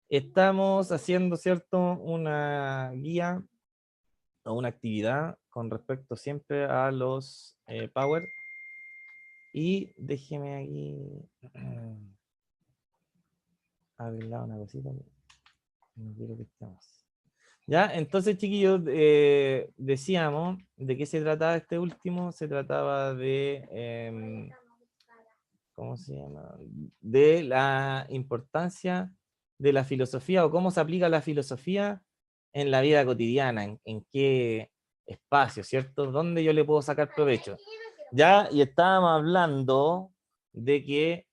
estamos haciendo, ¿cierto?, una guía o una actividad con respecto siempre a los Power. Y déjeme aquí arreglar una cosita. No quiero que estemos. Ya, entonces, chiquillos, decíamos de qué se trataba este último. Se trataba de, ¿cómo se llama? De la importancia de la filosofía o cómo se aplica la filosofía en la vida cotidiana, en qué espacio, ¿cierto? ¿Dónde yo le puedo sacar provecho? Ya, y estábamos hablando de que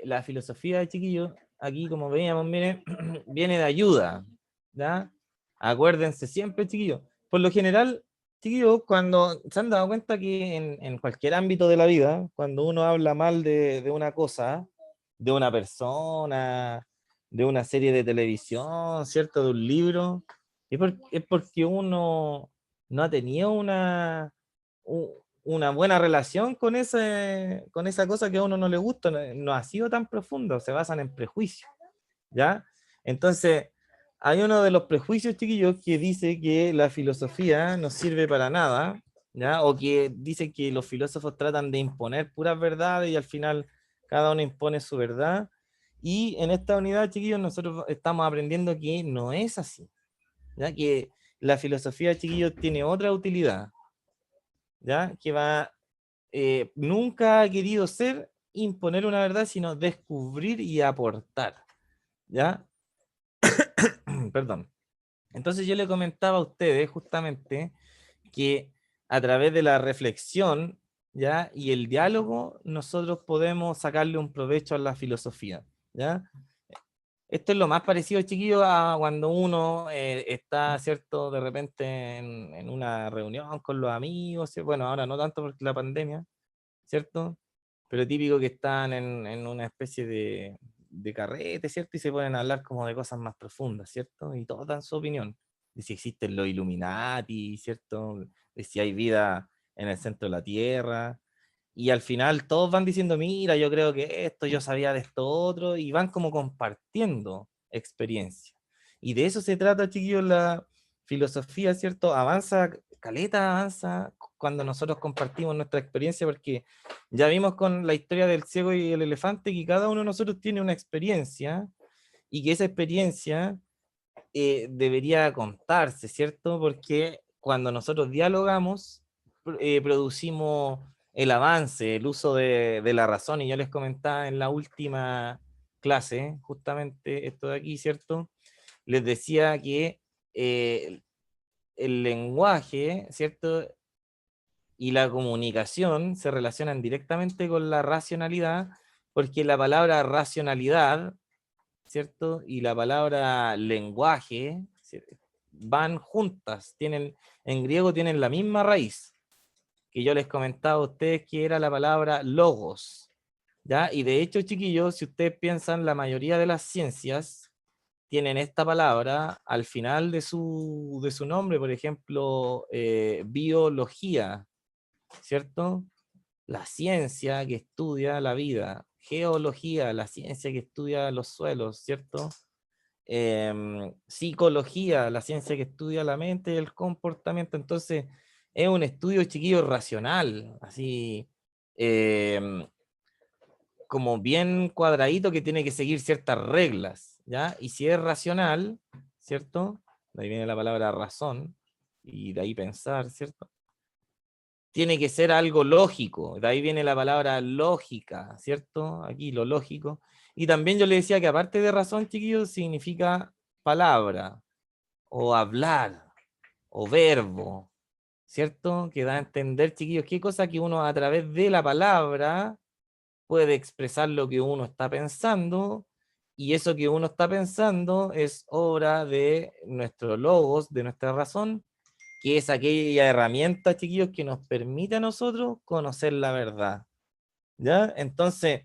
la filosofía, chiquillos, aquí como veíamos, miren, viene de ayuda, ¿ya? Acuérdense siempre, chiquillos. Por lo general, chiquillos, cuando se han dado cuenta que en cualquier ámbito de la vida, cuando uno habla mal de una cosa, de una persona, de una serie de televisión, ¿cierto? De un libro, es porque uno no ha tenido una buena relación con esa cosa que a uno no le gusta, no ha sido tan profundo, se basan en prejuicios, ¿ya? Entonces, hay uno de los prejuicios, chiquillos, que dice que la filosofía no sirve para nada, ¿ya? O que dice que los filósofos tratan de imponer puras verdades y al final cada uno impone su verdad. Y en esta unidad, chiquillos, nosotros estamos aprendiendo que no es así, ¿ya? Que la filosofía, chiquillos, tiene otra utilidad, ¿ya? Que va, nunca ha querido ser imponer una verdad, sino descubrir y aportar, ¿ya? Perdón. Entonces yo le comentaba a ustedes justamente que a través de la reflexión, ¿ya? Y el diálogo, nosotros podemos sacarle un provecho a la filosofía, ¿ya? Esto es lo más parecido, chiquillo, a cuando uno está, ¿cierto? De repente en una reunión con los amigos, ¿sí? Bueno, ahora no tanto porque la pandemia, ¿cierto? Pero típico que están en una especie de carrete, ¿cierto? Y se ponen a hablar como de cosas más profundas, ¿cierto? Y todos dan su opinión de si existen los Illuminati, ¿cierto? De si hay vida en el centro de la Tierra. Y al final todos van diciendo, mira, yo creo que esto, yo sabía de esto otro, y van como compartiendo experiencia. Y de eso se trata, chiquillos, la filosofía, ¿cierto? Avanza, caleta avanza cuando nosotros compartimos nuestra experiencia, porque ya vimos con la historia del ciego y el elefante que cada uno de nosotros tiene una experiencia y que esa experiencia debería contarse, ¿cierto? Porque cuando nosotros dialogamos, producimos el avance, el uso de la razón, y yo les comentaba en la última clase, justamente esto de aquí, ¿cierto? Les decía que el lenguaje, ¿cierto? Y la comunicación se relacionan directamente con la racionalidad, porque la palabra racionalidad, ¿cierto? Y la palabra lenguaje van juntas, tienen, en griego tienen la misma raíz, que yo les comentaba a ustedes que era la palabra logos, ¿ya? Y de hecho, chiquillos, si ustedes piensan, la mayoría de las ciencias tienen esta palabra al final de su nombre, por ejemplo, biología, ¿cierto? La ciencia que estudia la vida, geología, la ciencia que estudia los suelos, ¿cierto? Psicología, la ciencia que estudia la mente y el comportamiento. Entonces, es un estudio chiquillo racional, así em, como bien cuadradito que tiene que seguir ciertas reglas, ¿ya? Y si es racional, ¿cierto? De ahí viene la palabra razón y de ahí pensar, ¿cierto? Tiene que ser algo lógico, de ahí viene la palabra lógica, ¿cierto? Aquí lo lógico. Y también yo le decía que aparte de razón, chiquillos, significa palabra, o hablar, o verbo, ¿cierto? Que da a entender, chiquillos, qué cosa que uno a través de la palabra puede expresar lo que uno está pensando, y eso que uno está pensando es obra de nuestro logos, de nuestra razón, que es aquella herramienta, chiquillos, que nos permite a nosotros conocer la verdad, ¿ya? Entonces,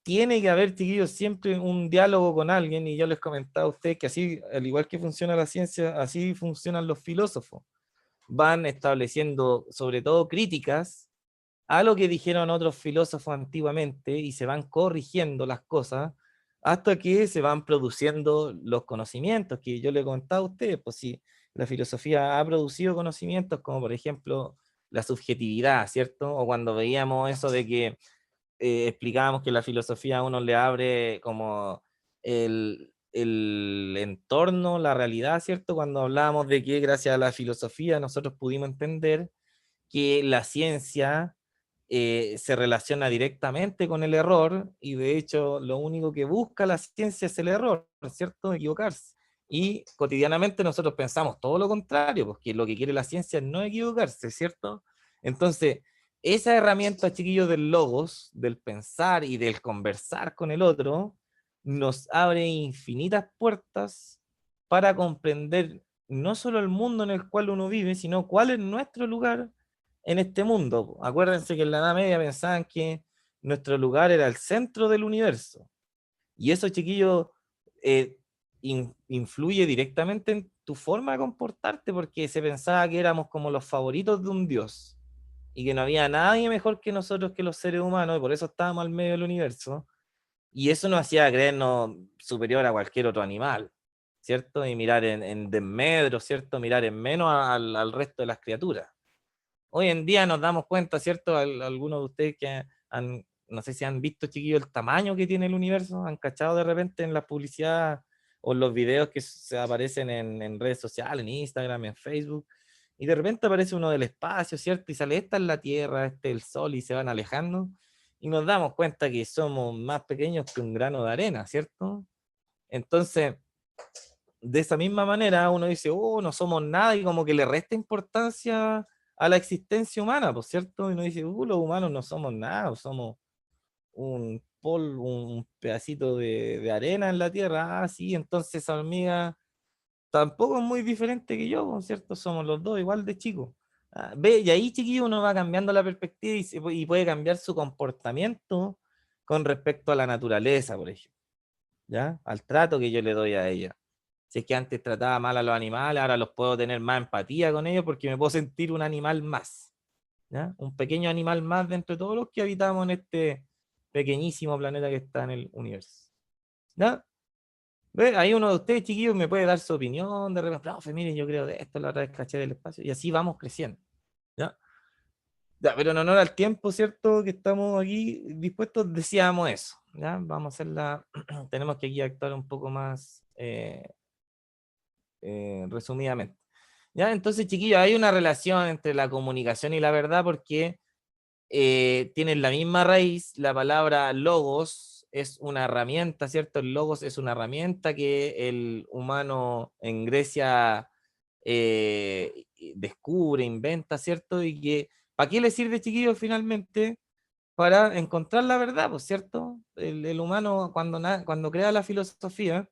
tiene que haber, chiquillos, siempre un diálogo con alguien, y yo les comentaba a ustedes que así, al igual que funciona la ciencia, así funcionan los filósofos. Van estableciendo, sobre todo, críticas a lo que dijeron otros filósofos antiguamente y se van corrigiendo las cosas hasta que se van produciendo los conocimientos que yo le contaba a ustedes, pues sí, la filosofía ha producido conocimientos como por ejemplo la subjetividad, ¿cierto? O cuando veíamos eso de que explicábamos que la filosofía a uno le abre como el entorno, la realidad, ¿cierto? Cuando hablábamos de que gracias a la filosofía nosotros pudimos entender que la ciencia se relaciona directamente con el error y de hecho lo único que busca la ciencia es el error, ¿cierto? Equivocarse. Y cotidianamente nosotros pensamos todo lo contrario, porque lo que quiere la ciencia es no equivocarse, ¿cierto? Entonces, esa herramienta, chiquillos, del logos, del pensar y del conversar con el otro, nos abre infinitas puertas para comprender no solo el mundo en el cual uno vive, sino cuál es nuestro lugar en este mundo. Acuérdense que en la Edad Media pensaban que nuestro lugar era el centro del universo. Y eso, chiquillo, influye directamente en tu forma de comportarte, porque se pensaba que éramos como los favoritos de un dios y que no había nadie mejor que nosotros, que los seres humanos, y por eso estábamos al medio del universo. Y eso nos hacía creernos superior a cualquier otro animal, ¿cierto? Y mirar en desmedro, ¿cierto? Mirar en menos al resto de las criaturas. Hoy en día nos damos cuenta, ¿cierto? Algunos de ustedes que han, no sé si han visto, chiquillos, el tamaño que tiene el universo, han cachado de repente en la publicidad o en los videos que se aparecen en redes sociales, en Instagram, en Facebook, y de repente aparece uno del espacio, ¿cierto? Y sale, esta es la Tierra, este es el Sol, y se van alejando, y nos damos cuenta que somos más pequeños que un grano de arena, ¿cierto? Entonces, de esa misma manera uno dice, oh, no somos nada y como que le resta importancia a la existencia humana, ¿por cierto? Y uno dice, los humanos no somos nada, somos un polvo, un pedacito de arena en la tierra. Ah, sí, entonces esa hormiga tampoco es muy diferente que yo, ¿por cierto? Somos los dos igual de chicos. Ah, ve, y ahí, chiquillo, uno va cambiando la perspectiva y puede cambiar su comportamiento con respecto a la naturaleza, por ejemplo, ¿ya? Al trato que yo le doy a ella. Si es que antes trataba mal a los animales, ahora los puedo tener más empatía con ellos porque me puedo sentir un animal más, ¿ya? Un pequeño animal más dentro de todos los que habitamos en este pequeñísimo planeta que está en el universo, ¿ya? ¿Ve? Ahí uno de ustedes, chiquillos, me puede dar su opinión, de repente, profe, miren, yo creo de esto, la otra vez caché del espacio, y así vamos creciendo, ¿ya? Ya, pero en honor al tiempo, ¿cierto? Que estamos aquí dispuestos, decíamos eso, ¿ya? Vamos a hacerla, tenemos que aquí actuar un poco más resumidamente. ¿Ya? Entonces, chiquillos, hay una relación entre la comunicación y la verdad porque tienen la misma raíz. La palabra logos es una herramienta, ¿cierto? El logos es una herramienta que el humano en Grecia descubre, inventa, ¿cierto? Y que, ¿para qué le sirve, chiquillos, finalmente? Para encontrar la verdad, pues, ¿cierto? El humano cuando crea la filosofía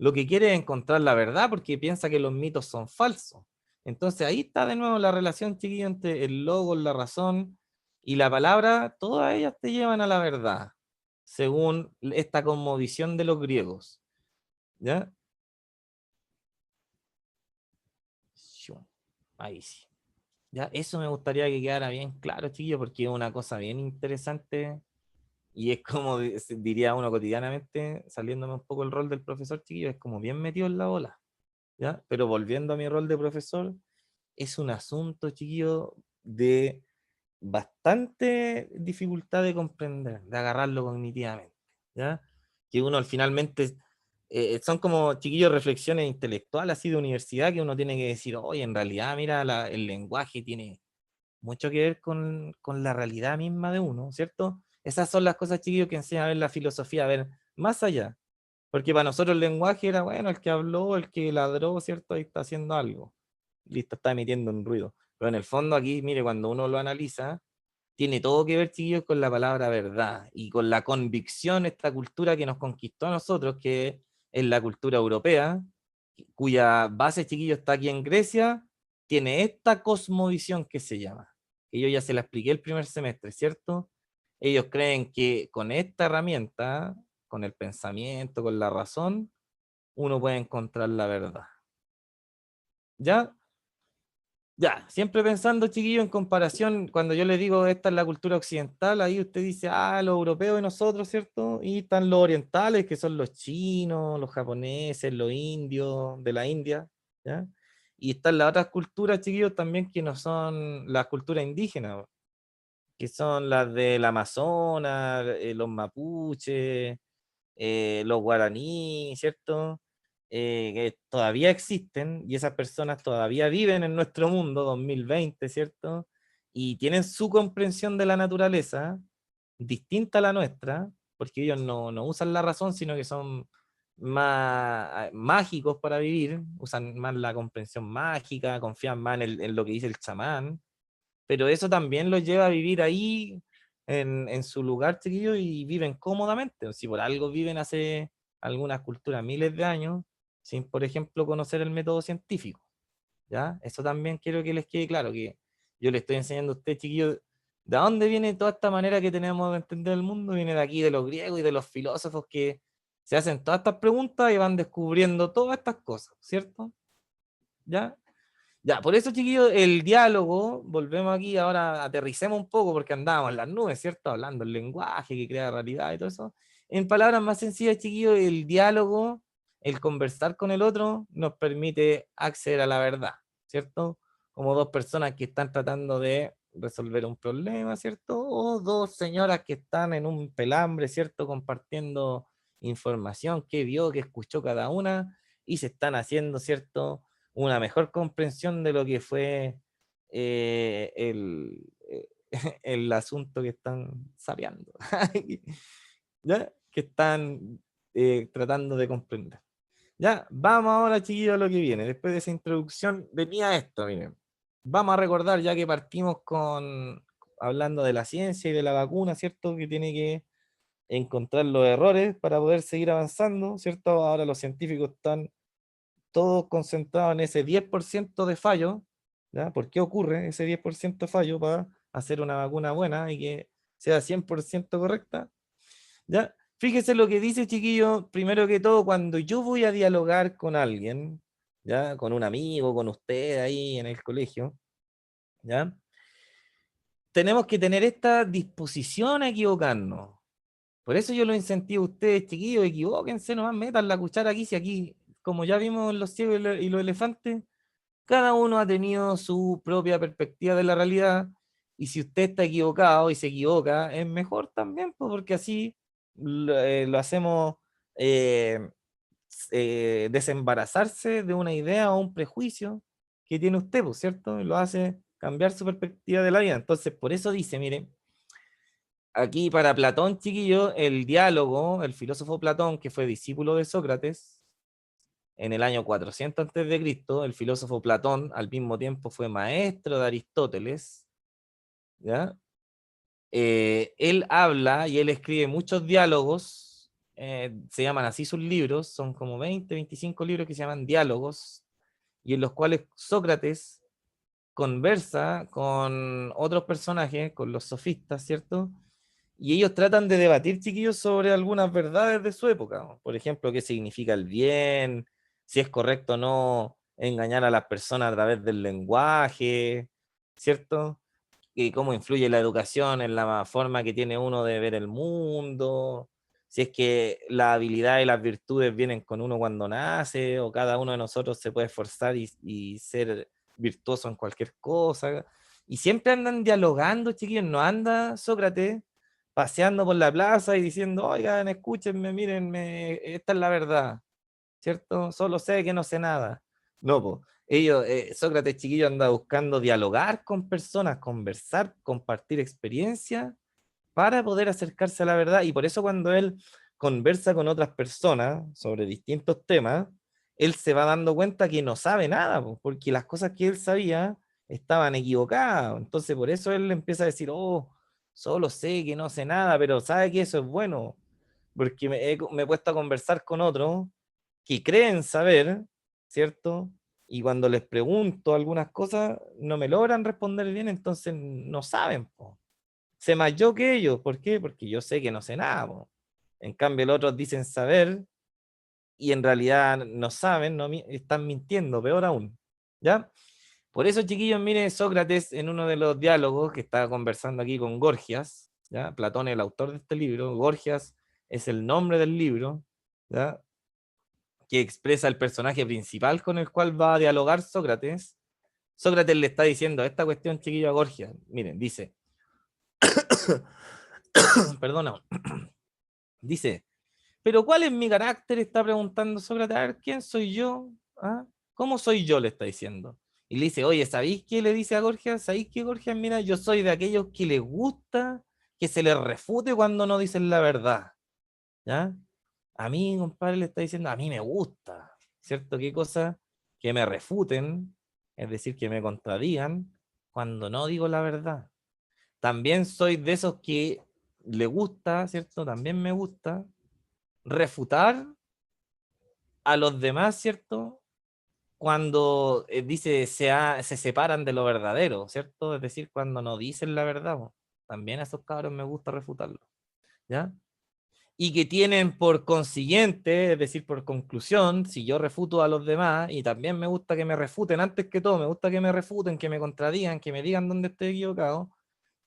lo que quiere es encontrar la verdad porque piensa que los mitos son falsos. Entonces ahí está de nuevo la relación, chiquillo, entre el logos, la razón y la palabra. Todas ellas te llevan a la verdad, según esta cosmovisión de los griegos. ¿Ya? Ahí sí. Ya, eso me gustaría que quedara bien claro, chiquillo, porque es una cosa bien interesante y es como diría uno cotidianamente, saliéndome un poco el rol del profesor, chiquillo, es como bien metido en la bola. ¿Ya? Pero volviendo a mi rol de profesor, es un asunto, chiquillo, de bastante dificultad de comprender, de agarrarlo cognitivamente, ¿ya? Que uno finalmente, son como, chiquillos, reflexiones intelectuales así de universidad que uno tiene que decir, oye, en realidad, mira, el lenguaje tiene mucho que ver con la realidad misma de uno, ¿cierto? Esas son las cosas, chiquillos, que enseñan a ver la filosofía, a ver más allá. Porque para nosotros el lenguaje era, bueno, el que habló, el que ladró, ¿cierto? Ahí está haciendo algo. Listo, está emitiendo un ruido. Pero en el fondo aquí, mire, cuando uno lo analiza, tiene todo que ver, chiquillos, con la palabra verdad y con la convicción, esta cultura que nos conquistó a nosotros, que es la cultura europea, cuya base, chiquillos, está aquí en Grecia, tiene esta cosmovisión que se llama, que yo ya se la expliqué el primer semestre, ¿cierto? Ellos creen que con esta herramienta, con el pensamiento, con la razón, uno puede encontrar la verdad. ¿Ya? Ya, siempre pensando, chiquillo, en comparación, cuando yo le digo esta es la cultura occidental, ahí usted dice, ah, los europeos y nosotros, ¿cierto? Y están los orientales, que son los chinos, los japoneses, los indios de la India, ¿ya? Y están las otras culturas, chiquillos, también que no son las culturas indígenas, que son las del Amazonas, los mapuches, los guaraní, ¿cierto? Que todavía existen y esas personas todavía viven en nuestro mundo 2020, ¿cierto? Y tienen su comprensión de la naturaleza distinta a la nuestra, porque ellos no usan la razón, sino que son más mágicos para vivir, usan más la comprensión mágica, confían más en lo que dice el chamán, pero eso también los lleva a vivir ahí en su lugar, chiquillo, y viven cómodamente. Si por algo viven hace algunas culturas miles de años, sin, por ejemplo, conocer el método científico, ¿ya? Eso también quiero que les quede claro, que yo le estoy enseñando a usted, chiquillo, de dónde viene toda esta manera que tenemos de entender el mundo. Viene de aquí, de los griegos y de los filósofos que se hacen todas estas preguntas y van descubriendo todas estas cosas, ¿cierto? ¿Ya? Ya, por eso, chiquillos, el diálogo, volvemos aquí, ahora aterricemos un poco porque andábamos en las nubes, ¿cierto? Hablando el lenguaje que crea realidad y todo eso. En palabras más sencillas, chiquillos, el diálogo, el conversar con el otro, nos permite acceder a la verdad, ¿cierto? Como dos personas que están tratando de resolver un problema, ¿cierto? O dos señoras que están en un pelambre, ¿cierto? Compartiendo información que vio, que escuchó cada una y se están haciendo, ¿cierto? Una mejor comprensión de lo que fue el asunto que están sapeando, ¿ya? Que están tratando de comprender. Ya, vamos ahora, chiquillos, a lo que viene. Después de esa introducción, venía esto, miren. Vamos a recordar, ya que partimos con hablando de la ciencia y de la vacuna, ¿cierto? Que tiene que encontrar los errores para poder seguir avanzando, ¿cierto? Ahora los científicos están todos concentrados en ese 10% de fallo, ¿ya? ¿Por qué ocurre ese 10% de fallo para hacer una vacuna buena y que sea 100% correcta? ¿Ya? Fíjese lo que dice, chiquillo, primero que todo, cuando yo voy a dialogar con alguien, ¿ya? Con un amigo, con usted ahí en el colegio, ¿ya? Tenemos que tener esta disposición a equivocarnos. Por eso yo lo incentivo a ustedes, chiquillos, equivóquense, nomás metan la cuchara aquí, si aquí, como ya vimos en los ciegos y los elefantes, cada uno ha tenido su propia perspectiva de la realidad y si usted está equivocado y se equivoca, es mejor también, pues, porque así lo hacemos eh, desembarazarse de una idea o un prejuicio que tiene usted, pues, ¿cierto? Y lo hace cambiar su perspectiva de la vida. Entonces, por eso dice, miren, aquí para Platón, chiquillo, el diálogo, el filósofo Platón, que fue discípulo de Sócrates, en el año 400 antes de Cristo, el filósofo Platón al mismo tiempo fue maestro de Aristóteles, ¿ya? Él habla y él escribe muchos diálogos, se llaman así sus libros, son como 20, 25 libros que se llaman diálogos, y en los cuales Sócrates conversa con otros personajes, con los sofistas, ¿cierto? Y ellos tratan de debatir, chiquillos, sobre algunas verdades de su época. ¿No? Por ejemplo, qué significa el bien, si es correcto o no engañar a las personas a través del lenguaje, ¿cierto? Y cómo influye la educación en la forma que tiene uno de ver el mundo, si es que la habilidad y las virtudes vienen con uno cuando nace, o cada uno de nosotros se puede esforzar y ser virtuoso en cualquier cosa. Y siempre andan dialogando, chiquillos, no anda Sócrates paseando por la plaza y diciendo, oigan, escúchenme, mírenme, esta es la verdad, ¿cierto? Solo sé que no sé nada. No, pues, ellos, Sócrates chiquillo anda buscando dialogar con personas, conversar, compartir experiencia para poder acercarse a la verdad. Y por eso cuando él conversa con otras personas sobre distintos temas, él se va dando cuenta que no sabe nada, po, porque las cosas que él sabía estaban equivocadas. Entonces por eso él empieza a decir, oh, solo sé que no sé nada, pero sabe que eso es bueno, porque me he puesto a conversar con otros que creen saber, ¿cierto? Y cuando les pregunto algunas cosas, no me logran responder bien, entonces no saben, po. Sé más yo que ellos. ¿Por qué? Porque yo sé que no sé nada, po. En cambio, los otros dicen saber y en realidad no saben, no, están mintiendo, peor aún. ¿Ya? Por eso, chiquillos, mire, Sócrates en uno de los diálogos que estaba conversando aquí con Gorgias, ¿ya? Platón es el autor de este libro, Gorgias es el nombre del libro, ¿ya? Que expresa el personaje principal con el cual va a dialogar Sócrates. Sócrates le está diciendo esta cuestión, chiquillo, a Gorgias. Miren, dice, perdona, dice, pero ¿cuál es mi carácter? Está preguntando Sócrates, a ver, ¿quién soy yo? ¿Ah? ¿Cómo soy yo? Le está diciendo. Y le dice, oye, ¿sabéis qué? Le dice a Gorgias, ¿sabéis qué, Gorgias? Mira, yo soy de aquellos que les gusta que se les refute cuando no dicen la verdad. ¿Ya? A mí, compadre, le está diciendo, a mí me gusta, ¿cierto? ¿Qué cosa? Que me refuten, es decir, que me contradigan cuando no digo la verdad. También soy de esos que le gusta, ¿cierto? También me gusta refutar a los demás, ¿cierto? Cuando dice se separan de lo verdadero, ¿cierto? Es decir, cuando no dicen la verdad, po. También a esos cabros me gusta refutarlos, ¿ya? Y que tienen por consiguiente, es decir, por conclusión, si yo refuto a los demás, y también me gusta que me refuten antes que todo, me gusta que me refuten, que me contradigan, que me digan dónde estoy equivocado,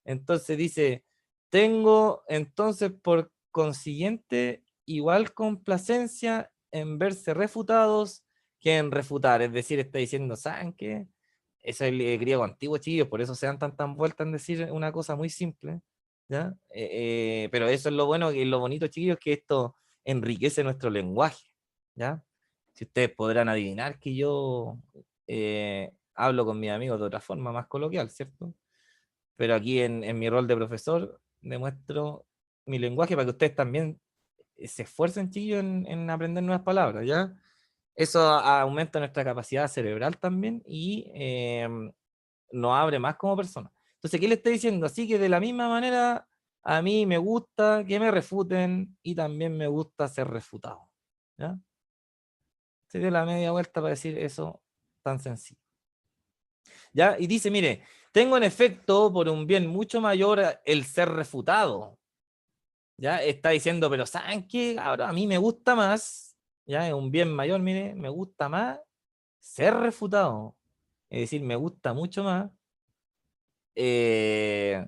entonces dice, tengo entonces por consiguiente igual complacencia en verse refutados que en refutar. Es decir, está diciendo, ¿saben qué? Eso es el griego antiguo, chicos, por eso se dan tan vueltas en decir una cosa muy simple, ¿ya? Pero eso es lo bueno y lo bonito, chiquillos, que esto enriquece nuestro lenguaje, ¿ya? Si ustedes podrán adivinar que yo hablo con mis amigos de otra forma más coloquial, ¿cierto? Pero aquí en mi rol de profesor demuestro mi lenguaje para que ustedes también se esfuercen, chillos, en aprender nuevas palabras, ¿ya? Eso aumenta nuestra capacidad cerebral también y nos abre más como persona. Entonces, ¿qué le estoy diciendo? Así que de la misma manera, a mí me gusta que me refuten y también me gusta ser refutado, ¿ya? Se dio la media vuelta para decir eso tan sencillo. ¿Ya? Y dice, mire, tengo en efecto por un bien mucho mayor el ser refutado. ¿Ya? Está diciendo, pero ¿saben qué? Ahora a mí me gusta más, ¿ya? Es un bien mayor, mire, me gusta más ser refutado. Es decir, me gusta mucho más. eh,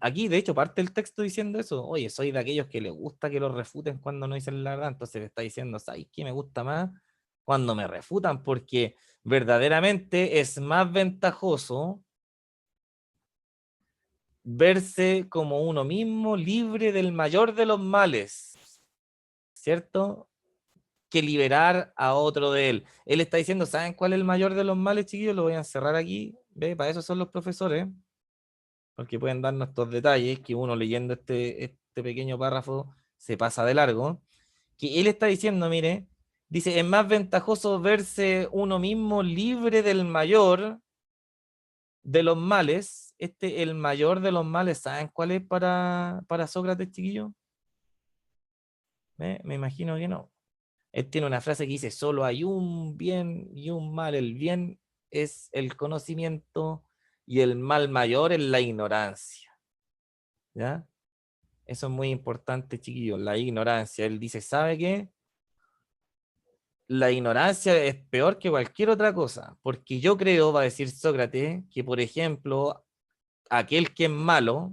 Aquí, de hecho, parte el texto diciendo eso. Oye, soy de aquellos que les gusta que los refuten cuando no dicen la verdad. Entonces le está diciendo, ¿sabes qué? Me gusta más cuando me refutan, porque verdaderamente es más ventajoso verse como uno mismo, libre del mayor de los males, ¿cierto? Que liberar a otro de él. Él está diciendo, ¿saben cuál es el mayor de los males, chiquillos? Lo voy a encerrar aquí, ¿ve? Para eso son los profesores, porque pueden darnos estos detalles que uno leyendo este pequeño párrafo se pasa de largo. Que él está diciendo, mire, dice, es más ventajoso verse uno mismo libre del mayor de los males. El mayor de los males, ¿saben cuál es para Sócrates, chiquillo? Me imagino que no. Él tiene una frase que dice, solo hay un bien y un mal. El bien es el conocimiento y el mal mayor es la ignorancia. ¿Ya? Eso es muy importante, chiquillos, la ignorancia. Él dice, ¿sabe qué? La ignorancia es peor que cualquier otra cosa, porque yo creo, va a decir Sócrates, que por ejemplo, aquel que es malo,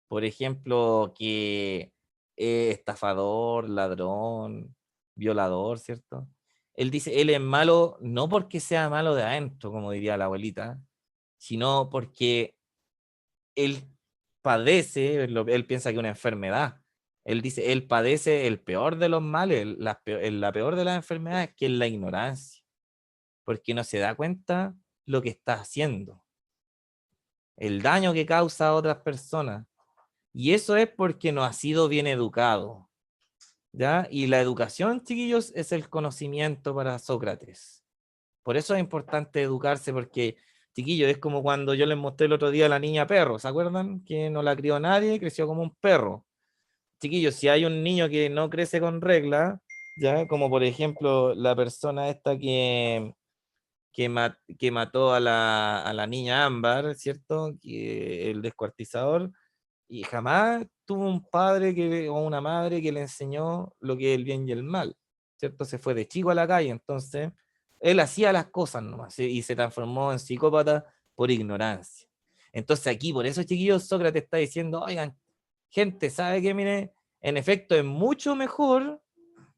por ejemplo, que es estafador, ladrón, violador, ¿cierto? Él dice, él es malo no porque sea malo de adentro, como diría la abuelita, sino porque él padece, él piensa que es una enfermedad. Él dice, él padece el peor de los males, la peor de las enfermedades, que es la ignorancia, porque no se da cuenta lo que está haciendo, el daño que causa a otras personas. Y eso es porque no ha sido bien educado, ¿ya? Y la educación, chiquillos, es el conocimiento para Sócrates. Por eso es importante educarse, porque, chiquillos, es como cuando yo les mostré el otro día a la niña perro, ¿se acuerdan? Que no la crió nadie, creció como un perro. Chiquillos, si hay un niño que no crece con regla, ¿ya? Como por ejemplo la persona esta que mató a la niña Ámbar, ¿cierto? Que el descuartizador, y jamás tuvo un padre o una madre que le enseñó lo que es el bien y el mal, ¿cierto? Se fue de chico a la calle, entonces Él hacía las cosas nomás y se transformó en psicópata por ignorancia. Entonces aquí, por eso, chiquillos, Sócrates está diciendo, oigan, gente, ¿sabe qué? Mire, en efecto es mucho mejor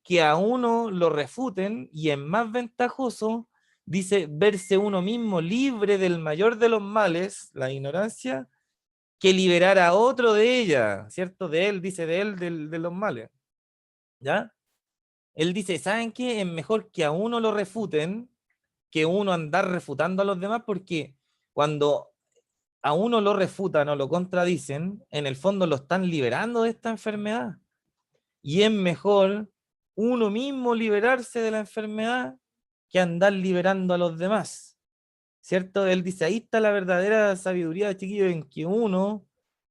que a uno lo refuten y es más ventajoso, dice, verse uno mismo libre del mayor de los males, la ignorancia, que liberar a otro de ella, ¿cierto? De él, dice de él, de los males, ¿ya? Él dice, ¿saben qué? Es mejor que a uno lo refuten que uno andar refutando a los demás, porque cuando a uno lo refutan o lo contradicen, en el fondo lo están liberando de esta enfermedad. Y es mejor uno mismo liberarse de la enfermedad que andar liberando a los demás. ¿Cierto? Él dice, ahí está la verdadera sabiduría, chiquillos, en que uno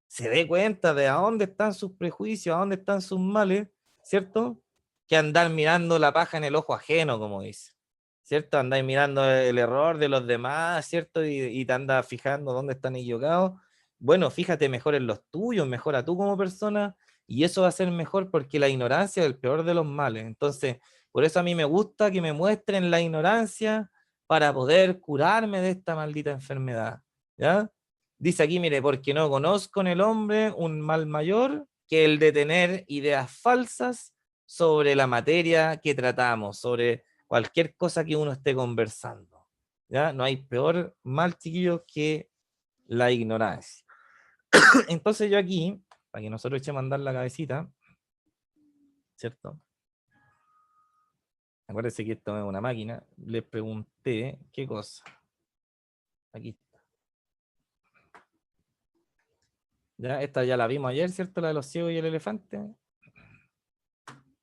se dé cuenta de a dónde están sus prejuicios, a dónde están sus males, ¿cierto? Que andar mirando la paja en el ojo ajeno, como dice. ¿Cierto? Andáis mirando el error de los demás, ¿cierto? Y te andas fijando dónde están equivocados. Bueno, fíjate mejor en los tuyos, mejora tú como persona, y eso va a ser mejor porque la ignorancia es el peor de los males. Entonces, por eso a mí me gusta que me muestren la ignorancia para poder curarme de esta maldita enfermedad. ¿Ya? Dice aquí, mire, porque no conozco en el hombre un mal mayor que el de tener ideas falsas sobre la materia que tratamos, sobre cualquier cosa que uno esté conversando. ¿Ya? No hay peor mal, chiquillos, que la ignorancia. Entonces yo aquí, para que nosotros echemos a andar la cabecita, ¿cierto? Acuérdense que esto es una máquina. Les pregunté qué cosa. Aquí. Ya, esta ya la vimos ayer, ¿cierto? La de los ciegos y el elefante.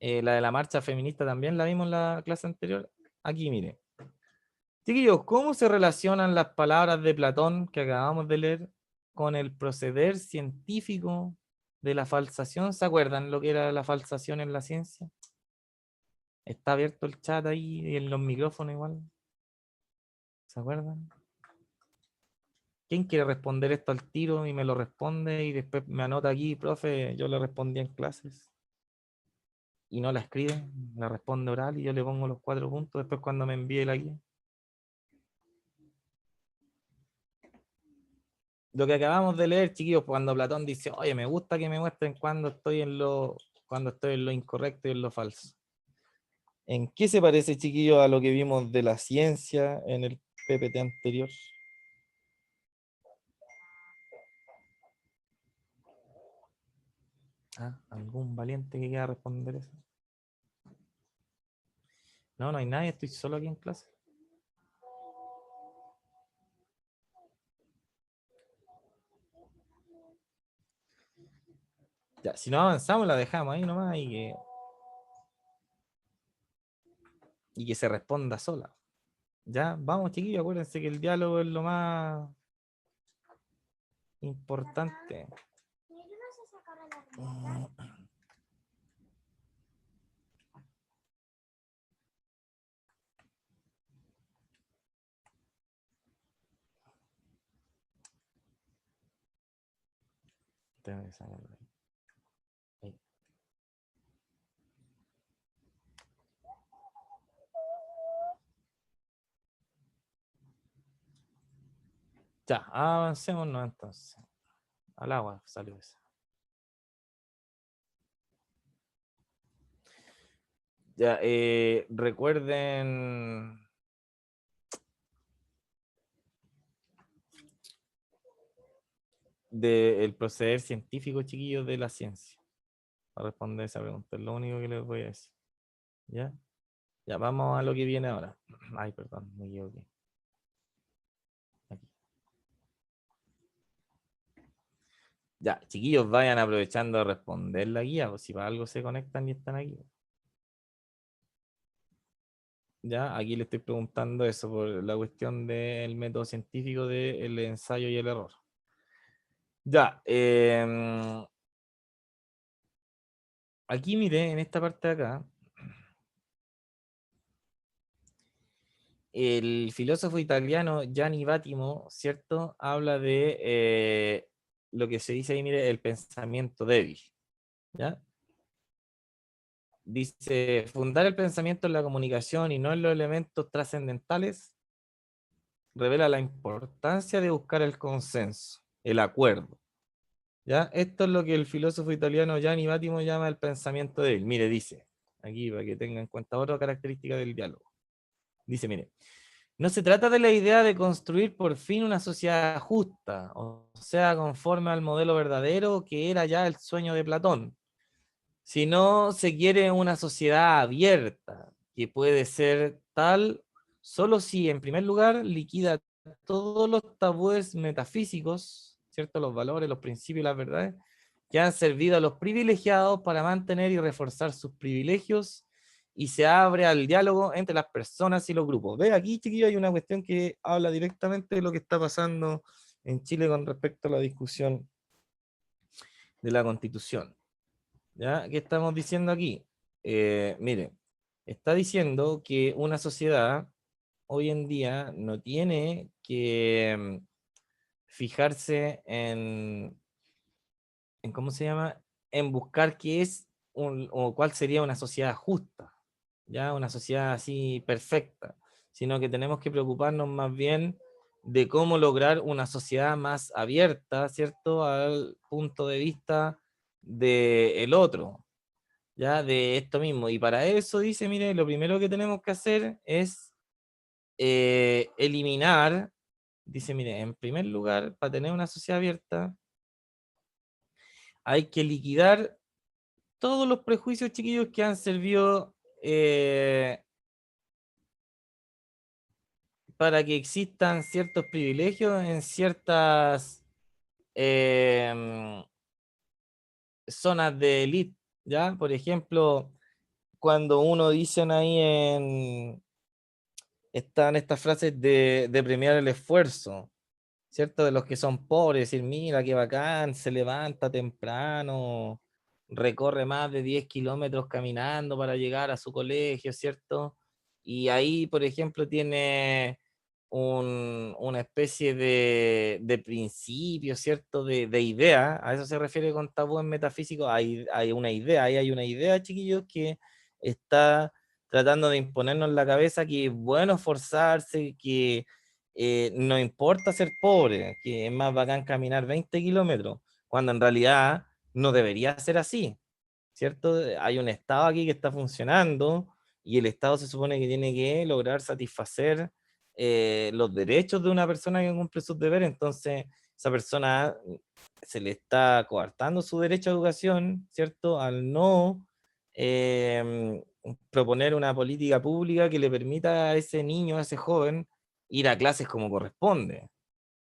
La de la marcha feminista también la vimos en la clase anterior. Aquí, mire. Chiquillos, ¿cómo se relacionan las palabras de Platón que acabamos de leer con el proceder científico de la falsación? ¿Se acuerdan lo que era la falsación en la ciencia? Está abierto el chat ahí y en los micrófonos igual. ¿Se acuerdan? ¿Quién quiere responder esto al tiro y me lo responde y después me anota aquí, profe, yo le respondí en clases? Y no la escribe, la responde oral y yo le pongo los 4 puntos después cuando me envíe la guía. Lo que acabamos de leer, chiquillos, cuando Platón dice, oye, me gusta que me muestren cuando estoy en lo incorrecto y en lo falso. ¿En qué se parece, chiquillos, a lo que vimos de la ciencia en el PPT anterior? ¿Ah? ¿Algún valiente que quiera responder eso? No, no hay nadie, estoy solo aquí en clase. Ya, si no avanzamos, la dejamos ahí nomás y que se responda sola. Ya, vamos, chiquillos, acuérdense que el diálogo es lo más importante. Tengo que sacarlo ahí. Ahí. Ya, avancémonos entonces. Al agua salió esa. Ya, recuerden del proceder científico, chiquillos, de la ciencia. Para responder esa pregunta, es lo único que les voy a decir. ¿Ya? Ya, vamos a lo que viene ahora. Ay, perdón, me equivoqué. Aquí. Ya, chiquillos, vayan aprovechando de responder la guía, pues si para algo se conectan y están aquí. Ya, aquí le estoy preguntando eso por la cuestión del método científico del ensayo y el error. Ya, aquí mire, en esta parte de acá, el filósofo italiano Gianni Vattimo, ¿cierto? Habla de lo que se dice ahí, mire, el pensamiento débil, ¿ya? dice, fundar el pensamiento en la comunicación y no en los elementos trascendentales revela la importancia de buscar el consenso, el acuerdo. ¿Ya? Esto es lo que el filósofo italiano Gianni Vattimo llama el pensamiento débil. Mire, dice, aquí para que tenga en cuenta otra característica del diálogo. Dice, mire, no se trata de la idea de construir por fin una sociedad justa, o sea, conforme al modelo verdadero que era ya el sueño de Platón, sino se quiere una sociedad abierta, que puede ser tal solo si, en primer lugar, liquida todos los tabúes metafísicos, ¿cierto? Los valores, los principios y las verdades, que han servido a los privilegiados para mantener y reforzar sus privilegios y se abre al diálogo entre las personas y los grupos. Ve, aquí, chiquillo, hay una cuestión que habla directamente de lo que está pasando en Chile con respecto a la discusión de la Constitución. ¿Ya? ¿Qué estamos diciendo aquí? Mire, está diciendo que una sociedad hoy en día no tiene que fijarse en ¿cómo se llama? En buscar qué es o cuál sería una sociedad justa, ya una sociedad así perfecta, sino que tenemos que preocuparnos más bien de cómo lograr una sociedad más abierta, ¿cierto? Al punto de vista del otro, ya de esto mismo. Y para eso dice, mire, lo primero que tenemos que hacer es eliminar, dice, mire, en primer lugar, para tener una sociedad abierta, hay que liquidar todos los prejuicios chiquillos que han servido para que existan ciertos privilegios en ciertas eh, zonas de élite, ¿ya? Por ejemplo, cuando uno dicen ahí están estas frases de premiar el esfuerzo, ¿cierto? De los que son pobres, decir, mira qué bacán, se levanta temprano, recorre más de 10 kilómetros caminando para llegar a su colegio, ¿cierto? Y ahí, por ejemplo, tiene una especie de principio, ¿cierto? De idea, a eso se refiere con tabú en metafísico, hay una idea, ahí hay una idea, chiquillos, que está tratando de imponernos en la cabeza que es bueno esforzarse, que no importa ser pobre, que es más bacán caminar 20 kilómetros, cuando en realidad no debería ser así, ¿cierto? Hay un Estado aquí que está funcionando y el Estado se supone que tiene que lograr satisfacer los derechos de una persona que cumple sus deberes, entonces esa persona se le está coartando su derecho a educación, ¿cierto? Al no proponer una política pública que le permita a ese niño, a ese joven, ir a clases como corresponde.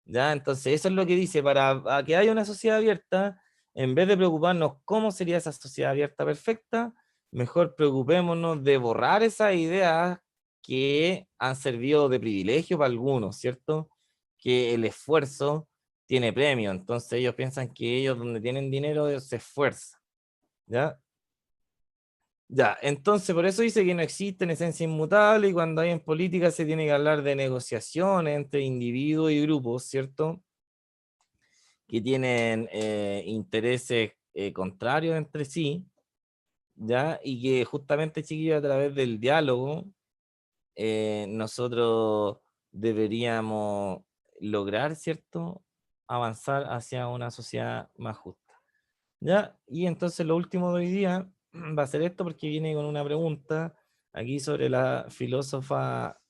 ¿Ya? Entonces, eso es lo que dice, para que haya una sociedad abierta, en vez de preocuparnos cómo sería esa sociedad abierta perfecta, mejor preocupémonos de borrar esas ideas que han servido de privilegio para algunos, ¿cierto? Que el esfuerzo tiene premio, entonces ellos piensan que ellos donde tienen dinero ellos se esfuerzan, ¿ya? Ya, entonces por eso dice que no existe en esencia inmutable y cuando hay en política se tiene que hablar de negociaciones entre individuos y grupos, ¿cierto? Que tienen intereses contrarios entre sí, ¿ya? Y que justamente, chiquillos, a través del diálogo, nosotros deberíamos lograr, ¿cierto? Avanzar hacia una sociedad más justa, ¿ya? Y entonces lo último de hoy día va a ser esto porque viene con una pregunta aquí sobre la filósofa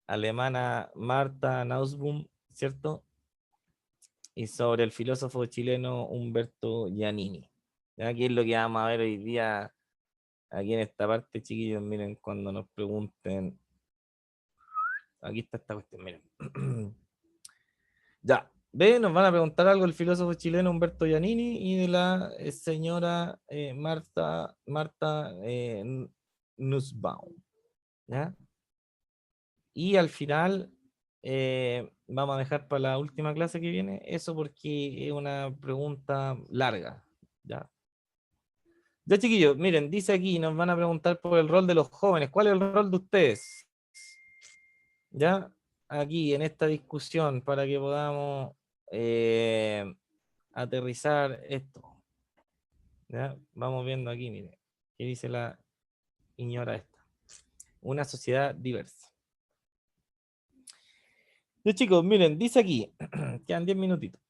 alemana Marta Nussbaum, ¿cierto? Y sobre el filósofo chileno Humberto Giannini. Aquí es lo que vamos a ver hoy día, aquí en esta parte, chiquillos, miren, cuando nos pregunten, aquí está esta cuestión, miren. Ya, ve, nos van a preguntar algo el filósofo chileno Humberto Giannini y de la señora Marta Nussbaum, ¿ya? Y al final vamos a dejar para la última clase que viene eso porque es una pregunta larga, ¿ya? Ya, chiquillos, miren, dice aquí, nos van a preguntar por el rol de los jóvenes. ¿Cuál es el rol de ustedes? Ya, aquí en esta discusión para que podamos aterrizar esto. ¿Ya? Vamos viendo aquí, miren. ¿Qué dice la señora esta? Una sociedad diversa. Entonces, chicos, miren, dice aquí, quedan 10 minutitos.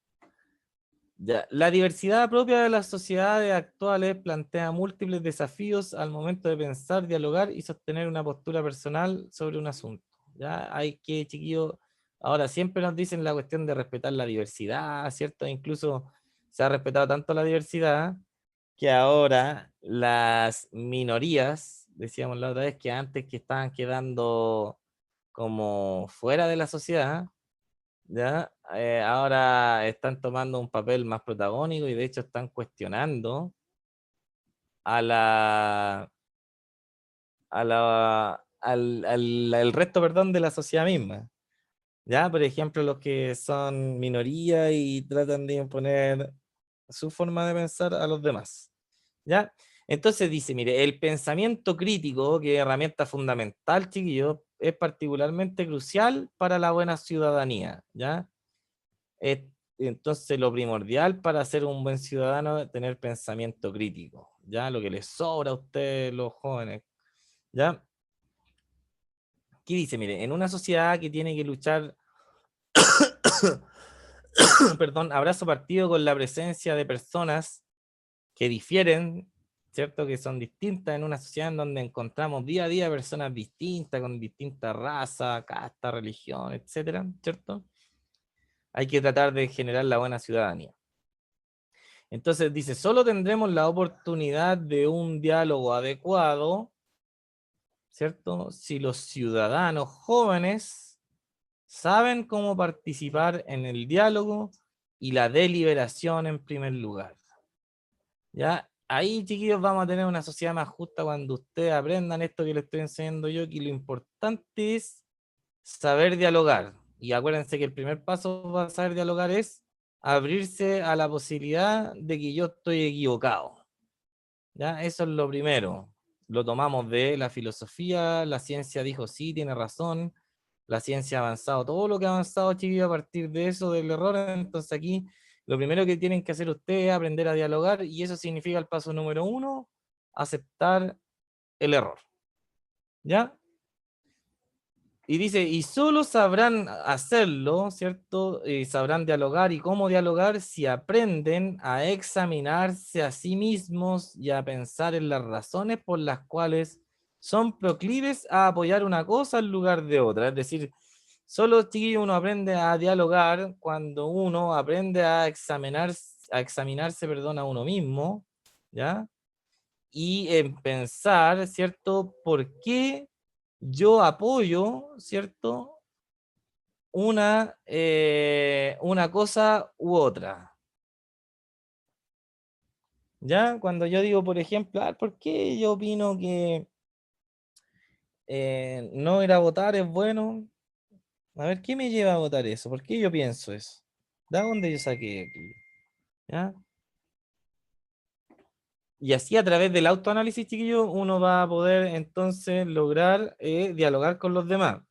Ya, la diversidad propia de las sociedades actuales plantea múltiples desafíos al momento de pensar, dialogar y sostener una postura personal sobre un asunto. Ya hay que, chiquillos, ahora siempre nos dicen la cuestión de respetar la diversidad, ¿cierto? Incluso se ha respetado tanto la diversidad que ahora las minorías, decíamos la otra vez, que antes que estaban quedando como fuera de la sociedad, ¿ya? Ahora están tomando un papel más protagónico y de hecho están cuestionando a al resto, perdón, de la sociedad misma. ¿Ya? Por ejemplo, los que son minoría y tratan de imponer su forma de pensar a los demás. ¿Ya? Entonces dice, mire, el pensamiento crítico, que es herramienta fundamental, chiquillos, es particularmente crucial para la buena ciudadanía, ¿ya? Es, entonces, lo primordial para ser un buen ciudadano es tener pensamiento crítico, ¿ya? Lo que les sobra a ustedes, los jóvenes, ¿ya? ¿Qué dice? Mire, en una sociedad que tiene que luchar, perdón, abrazo partido con la presencia de personas que difieren, ¿cierto? Que son distintas en una sociedad en donde encontramos día a día personas distintas, con distintas razas, casta, religión, etcétera, ¿cierto? Hay que tratar de generar la buena ciudadanía. Entonces dice, solo tendremos la oportunidad de un diálogo adecuado, ¿cierto? Si los ciudadanos jóvenes saben cómo participar en el diálogo y la deliberación en primer lugar. ¿Ya? Ahí, chiquillos, vamos a tener una sociedad más justa cuando ustedes aprendan esto que les estoy enseñando yo, que lo importante es saber dialogar. Y acuérdense que el primer paso para saber dialogar es abrirse a la posibilidad de que yo estoy equivocado. ¿Ya? Eso es lo primero. Lo tomamos de la filosofía, la ciencia dijo sí, tiene razón, la ciencia ha avanzado, todo lo que ha avanzado, chiquillos, a partir de eso, del error. Entonces aquí lo primero que tienen que hacer ustedes es aprender a dialogar y eso significa el paso número 1, aceptar el error. ¿Ya? Y dice, y solo sabrán hacerlo, ¿cierto? Sabrán dialogar y cómo dialogar si aprenden a examinarse a sí mismos y a pensar en las razones por las cuales son proclives a apoyar una cosa en lugar de otra. Es decir, solo, chiquillo, uno aprende a dialogar cuando uno aprende a examinarse, perdón, a uno mismo, ¿ya? Y en pensar, ¿cierto? ¿Por qué yo apoyo, ¿cierto? Una cosa u otra. ¿Ya? Cuando yo digo, por ejemplo, ¿por qué yo opino que no ir a votar es bueno? A ver, ¿qué me lleva a votar eso? ¿Por qué yo pienso eso? ¿De dónde yo saqué aquí? ¿Ya? Y así a través del autoanálisis, chiquillo, uno va a poder entonces lograr dialogar con los demás.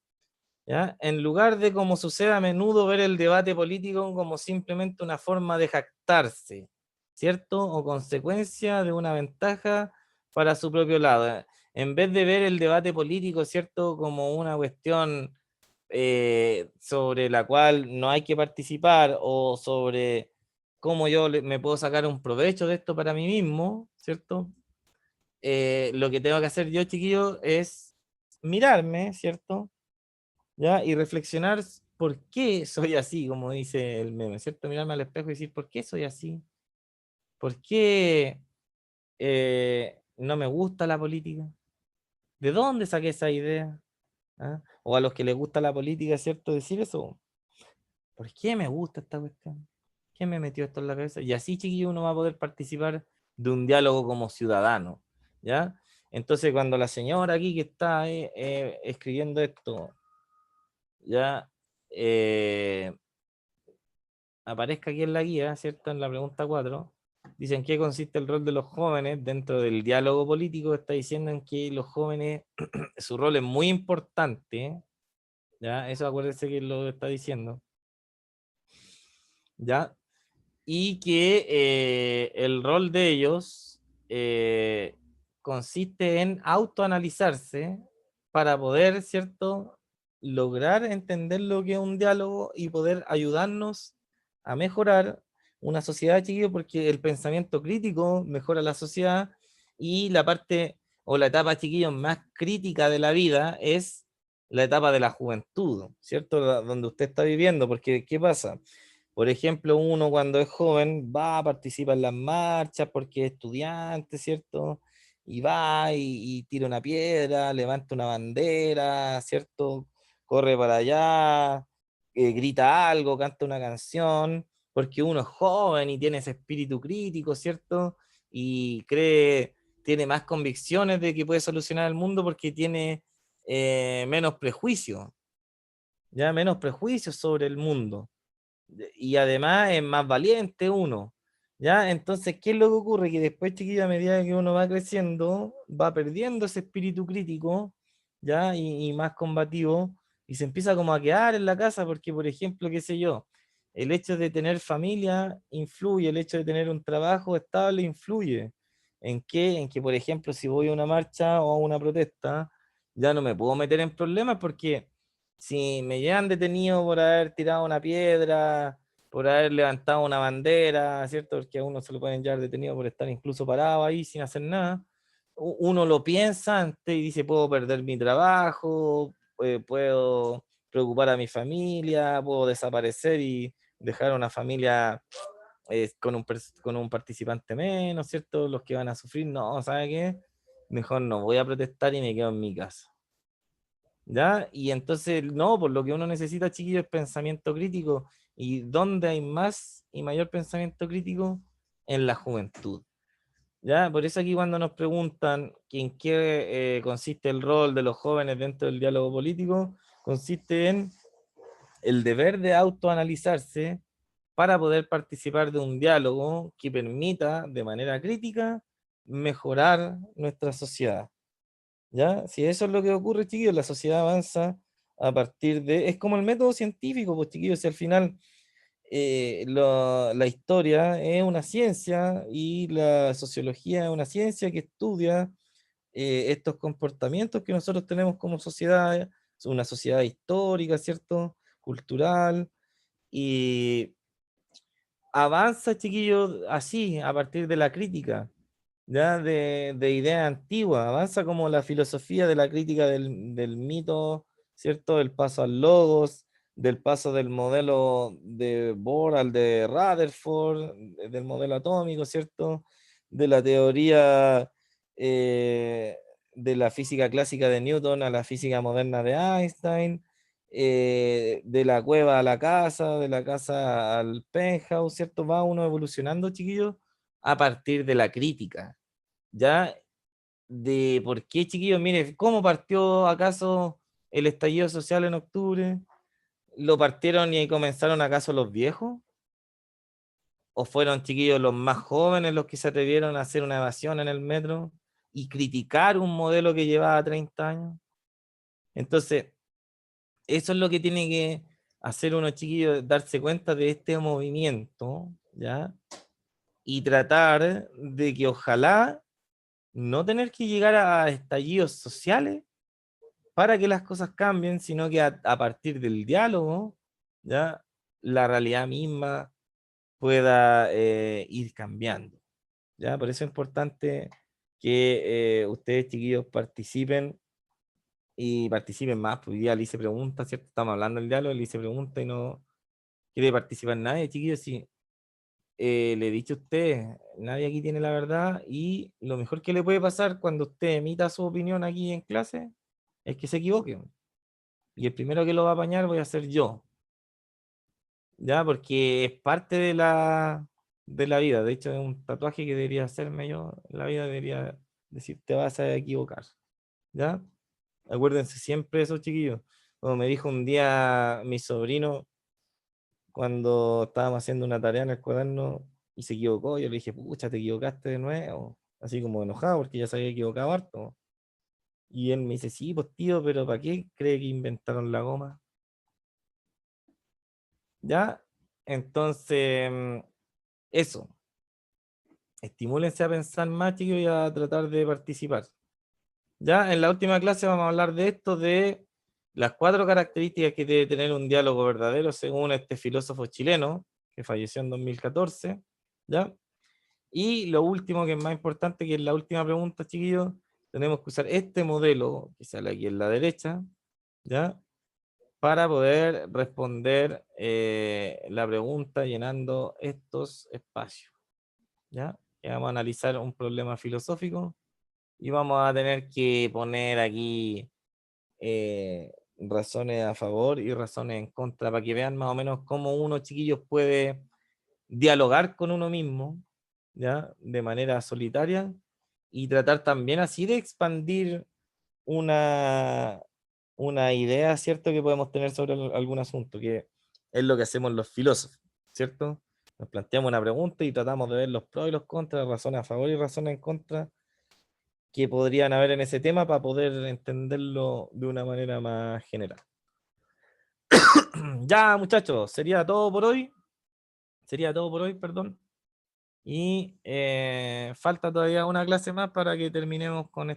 ¿Ya? En lugar de, como sucede a menudo, ver el debate político como simplemente una forma de jactarse, ¿cierto? O consecuencia de una ventaja para su propio lado. En vez de ver el debate político, ¿cierto? Como una cuestión sobre la cual no hay que participar o sobre cómo yo me puedo sacar un provecho de esto para mí mismo, ¿cierto? Lo que tengo que hacer yo, chiquillo, es mirarme, ¿cierto? ¿Ya? Y reflexionar por qué soy así, como dice el meme, ¿cierto? Mirarme al espejo y decir, ¿por qué soy así? ¿Por qué no me gusta la política? ¿De dónde saqué esa idea? ¿Ah? O a los que les gusta la política, ¿cierto? Decir eso, ¿por qué me gusta esta cuestión? ¿Qué me metió esto en la cabeza? Y así, chiquillo, uno va a poder participar de un diálogo como ciudadano, ¿ya? Entonces, cuando la señora aquí que está escribiendo esto, ya aparezca aquí en la guía, ¿cierto? En la pregunta 4 dicen qué consiste el rol de los jóvenes dentro del diálogo político, está diciendo en que los jóvenes, su rol es muy importante, ¿ya? Eso acuérdense que lo está diciendo, ¿ya? Y que el rol de ellos, consiste en autoanalizarse para poder, ¿cierto?, lograr entender lo que es un diálogo y poder ayudarnos a mejorar una sociedad, chiquillos, porque el pensamiento crítico mejora la sociedad y la parte o la etapa, chiquillos, más crítica de la vida es la etapa de la juventud, ¿cierto? Donde usted está viviendo, porque ¿qué pasa? Por ejemplo, uno cuando es joven va a participar en las marchas porque es estudiante, ¿cierto? Y va y tira una piedra, levanta una bandera, ¿cierto? Corre para allá, grita algo, canta una canción, porque uno es joven y tiene ese espíritu crítico, ¿cierto? Y tiene más convicciones de que puede solucionar el mundo porque tiene menos prejuicios, ya menos prejuicios sobre el mundo y además es más valiente uno, ¿ya? Entonces, ¿qué es lo que ocurre? Que después, chiquillo, a medida que uno va creciendo, va perdiendo ese espíritu crítico, ¿ya? Y más combativo, y se empieza como a quedar en la casa, porque, por ejemplo, qué sé yo, el hecho de tener familia influye, el hecho de tener un trabajo estable influye. ¿En qué? En que, por ejemplo, si voy a una marcha o a una protesta, ya no me puedo meter en problemas porque si me llevan detenido por haber tirado una piedra, por haber levantado una bandera, ¿cierto? Porque a uno se lo pueden llevar detenido por estar incluso parado ahí sin hacer nada. Uno lo piensa antes y dice, puedo perder mi trabajo, puedo preocupar a mi familia, puedo desaparecer y dejar a una familia con un participante menos, ¿cierto? Los que van a sufrir, no, ¿sabe qué? Mejor no, voy a protestar y me quedo en mi casa. ¿Ya? Y entonces, no, por lo que uno necesita, chiquillos, es pensamiento crítico. ¿Y dónde hay más y mayor pensamiento crítico? En la juventud. ¿Ya? Por eso aquí cuando nos preguntan en qué consiste el rol de los jóvenes dentro del diálogo político, consiste en el deber de autoanalizarse para poder participar de un diálogo que permita de manera crítica mejorar nuestra sociedad. ¿Ya? Si eso es lo que ocurre, chiquillos, la sociedad avanza a partir de... Es como el método científico, pues, chiquillos, si al final la historia es una ciencia y la sociología es una ciencia que estudia estos comportamientos que nosotros tenemos como sociedad, una sociedad histórica, ¿cierto? Cultural, y avanza, chiquillos, así, a partir de la crítica, ya de ideas antiguas, avanza como la filosofía de la crítica del mito, ¿cierto? El paso al logos, del paso del modelo de Bohr al de Rutherford, del modelo atómico, ¿cierto? De la teoría eh, de la física clásica de Newton a la física moderna de Einstein, de la cueva a la casa, de la casa al penthouse, ¿cierto? Va uno evolucionando, chiquillos, a partir de la crítica, ¿ya? De por qué, chiquillos, mire, ¿cómo partió acaso el estallido social en octubre? ¿Lo partieron y comenzaron acaso los viejos? ¿O fueron, chiquillos, los más jóvenes los que se atrevieron a hacer una evasión en el metro y criticar un modelo que llevaba 30 años? Entonces, eso es lo que tiene que hacer uno, chiquillo, darse cuenta de este movimiento, ¿ya? Y tratar de que ojalá no tener que llegar a estallidos sociales para que las cosas cambien, sino que a partir del diálogo, ¿ya? La realidad misma pueda ir cambiando, ¿ya? Por eso es importante que ustedes, chiquillos, participen y participen más, porque hoy día le hice preguntas, ¿cierto? Estamos hablando del diálogo, le hice preguntas y no quiere participar nadie, chiquillos, sí. Le he dicho a usted, nadie aquí tiene la verdad y lo mejor que le puede pasar cuando usted emita su opinión aquí en clase es que se equivoque. Y el primero que lo va a apañar voy a ser yo, ¿ya? Porque es parte de la vida. De hecho, es un tatuaje que debería hacerme yo en la vida, debería decir, te vas a equivocar, ¿ya? Acuérdense siempre de eso, chiquillos. Como me dijo un día mi sobrino, cuando estábamos haciendo una tarea en el cuaderno y se equivocó, yo le dije, pucha, te equivocaste de nuevo, así como enojado porque ya se había equivocado harto. Y él me dice, sí, pues tío, pero ¿para qué cree que inventaron la goma? ¿Ya? Entonces, eso, estimúlense a pensar más, chicos, y a tratar de participar. Ya, en la última clase vamos a hablar de esto, de las 4 características que debe tener un diálogo verdadero según este filósofo chileno, que falleció en 2014, ¿ya? Y lo último, que es más importante, que es la última pregunta, chiquillos, tenemos que usar este modelo, que sale aquí en la derecha, ¿ya? Para poder responder la pregunta llenando estos espacios, ¿ya? Y vamos a analizar un problema filosófico y vamos a tener que poner aquí razones a favor y razones en contra, para que vean más o menos cómo uno, chiquillos, puede dialogar con uno mismo, ¿ya? De manera solitaria, y tratar también así de expandir una, una idea, ¿cierto?, que podemos tener sobre algún asunto, que es lo que hacemos los filósofos, ¿cierto? Nos planteamos una pregunta y tratamos de ver los pros y los contras, razones a favor y razones en contra que podrían haber en ese tema para poder entenderlo de una manera más general. Ya, muchachos, sería todo por hoy. Sería todo por hoy, perdón. Y falta todavía una clase más para que terminemos con